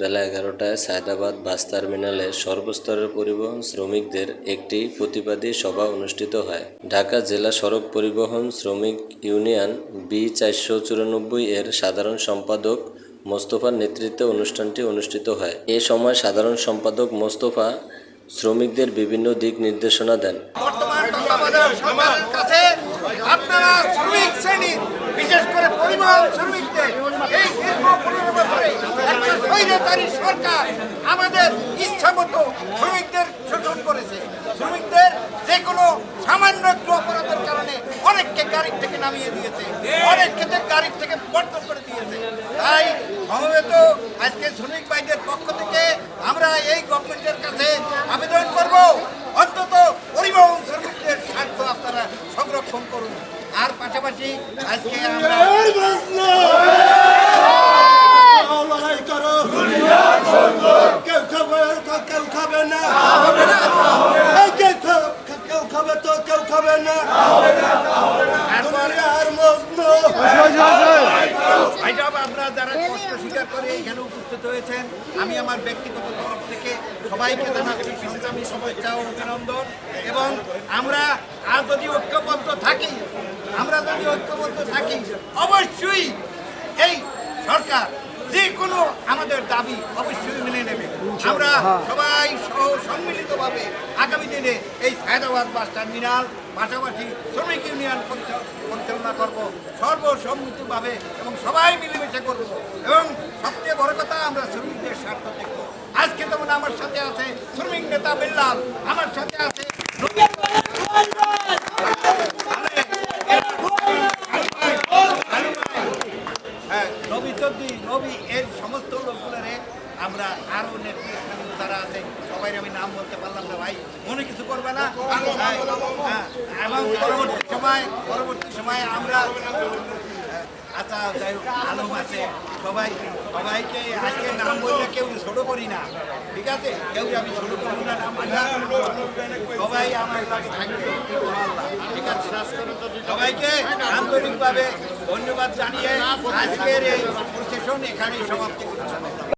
বেলা ১১টায় সায়দাবাদ বাস টার্মিনালে সর্বস্তরের পরিবহন শ্রমিকদের একটি প্রতিবাদী সভা অনুষ্ঠিত হয়। ঢাকা জেলা সড়ক পরিবহন শ্রমিক ইউনিয়ন B-494 এর সাধারণ সম্পাদক মোস্তফার নেতৃত্বে অনুষ্ঠানটি অনুষ্ঠিত হয়। এ সময় সাধারণ সম্পাদক মোস্তফা শ্রমিকদের বিভিন্ন দিক নির্দেশনা দেন। বর্তমান তত্ত্বাবধায়ক সরকারের কাছে আপনারা শ্রমিক শ্রেণী, বিশেষ করে পরিবহন শ্রমিকদের এই দীর্ঘ 15 বছরে একটা স্বৈরাচারী সরকার আমাদের ইচ্ছামতো শ্রমিকদের শোষণ করেছে। শ্রমিকদের যে কোনো সামান্য একটু অপরাধের কারণে অনেককে গাড়ি থেকে নামিয়ে দিয়েছে, অনেক ক্ষেত্রে গাড়ি থেকে বর্জন করে দিয়েছে। তাই সমবেত আজকে শ্রমিক ভাইদের পক্ষ থেকে আমরা এই গভর্নমেন্টের কাছে আবেদন করব, অন্তত পরিবহন শ্রমিকদের স্বার্থ আপনারা সংরক্ষণ করুন। আর পাশাপাশি আজকে আমরা আপনারা যারা কষ্ট স্বীকার করে এখানে উপস্থিত হয়েছেন, আমি আমার ব্যক্তিগত তরফ থেকে সবাইকে জানাচ্ছি সংগ্রামী শুভেচ্ছা ও অভিনন্দন। এবং আমরা আর যদি ঐক্যবদ্ধ থাকি অবশ্যই এই সরকার যে কোনো আমাদের দাবি অবশ্যই মেনে নেবে। আমরা সবাই সম্মিলিতভাবে আগামী দিনে এই সায়দাবাদ বাস টার্মিনাল পাশাপাশি শ্রমিক ইউনিয়ন পরিচালনা করব সর্বসম্মতিভাবে এবং সবাই মিলেমিশে করব। এবং সবচেয়ে বড় কথা, আমরা শ্রমিকদের স্বার্থ দেখব। আজকে যেমন আমার সাথে আছে শ্রমিক নেতা বিল্লাল, আমার সাথে আছে নবী, এর সমস্ত লোকগুলোরে আমরা আরো নেতৃত্ব যারা আছে সবাই আমি নাম বলতে পারলাম না, ভাই মনে কিছু করবে না। এবং পরবর্তী সময় আমরা আচ্ছা যাই হোক, আলম আছে, সবাইকে আজকে নাম বললে কেউ ছোট করি না, ঠিক আছে? কেউ আমি ছোট করব না, নাম সবাই আমার কাছে থাকবে, ঠিক আছে? সবাইকে আন্তরিকভাবে ধন্যবাদ জানিয়ে আজকের এই সেশন এখানেই সমাপ্তি করছি।